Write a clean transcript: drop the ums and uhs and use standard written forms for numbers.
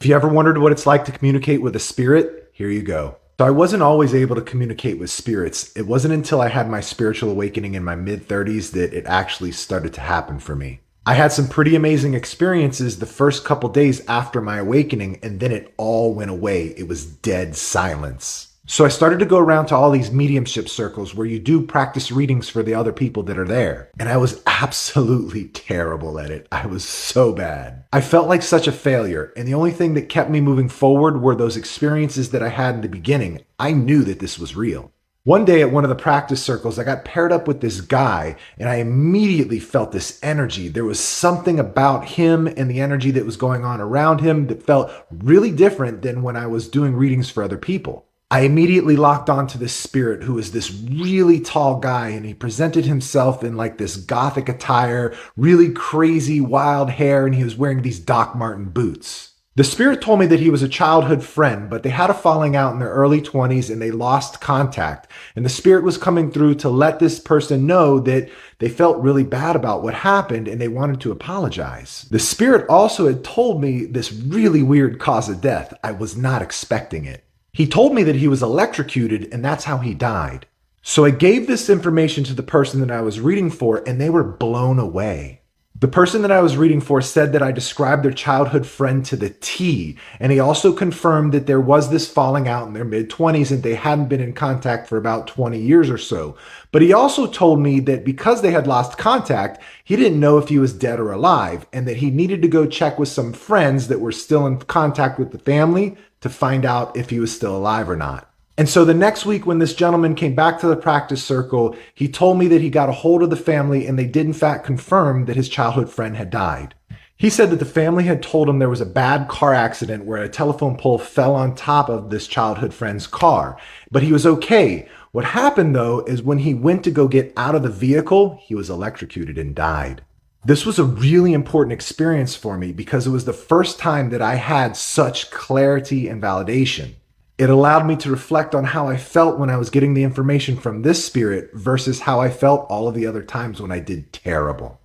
If you ever wondered what it's like to communicate with a spirit, here you go. So I wasn't always able to communicate with spirits. It wasn't until I had my spiritual awakening in my mid-30s that it actually started to happen for me. I had some pretty amazing experiences the first couple days after my awakening, and then it all went away. It was dead silence. So I started to go around to all these mediumship circles where you do practice readings for the other people that are there. And I was absolutely terrible at it. I was so bad. I felt like such a failure. And the only thing that kept me moving forward were those experiences that I had in the beginning. I knew that this was real. One day at one of the practice circles, I got paired up with this guy and I immediately felt this energy. There was something about him and the energy that was going on around him that felt really different than when I was doing readings for other people. I immediately locked onto this spirit who was this really tall guy, and he presented himself in like this gothic attire, really crazy wild hair, and he was wearing these Doc Marten boots. The spirit told me that he was a childhood friend, but they had a falling out in their early 20s and they lost contact. And the spirit was coming through to let this person know that they felt really bad about what happened and they wanted to apologize. The spirit also had told me this really weird cause of death. I was not expecting it. He told me that he was electrocuted and that's how he died. So I gave this information to the person that I was reading for and they were blown away. The person that I was reading for said that I described their childhood friend to the T, and he also confirmed that there was this falling out in their mid-20s and they hadn't been in contact for about 20 years or so. But he also told me that because they had lost contact, he didn't know if he was dead or alive, and that he needed to go check with some friends that were still in contact with the family to find out if he was still alive or not. And so the next week when this gentleman came back to the practice circle, he told me that he got a hold of the family and they did in fact confirm that his childhood friend had died. He said that the family had told him there was a bad car accident where a telephone pole fell on top of this childhood friend's car, but he was okay. What happened though is when he went to go get out of the vehicle, he was electrocuted and died. This was a really important experience for me because it was the first time that I had such clarity and validation. It allowed me to reflect on how I felt when I was getting the information from this spirit versus how I felt all of the other times when I did terrible.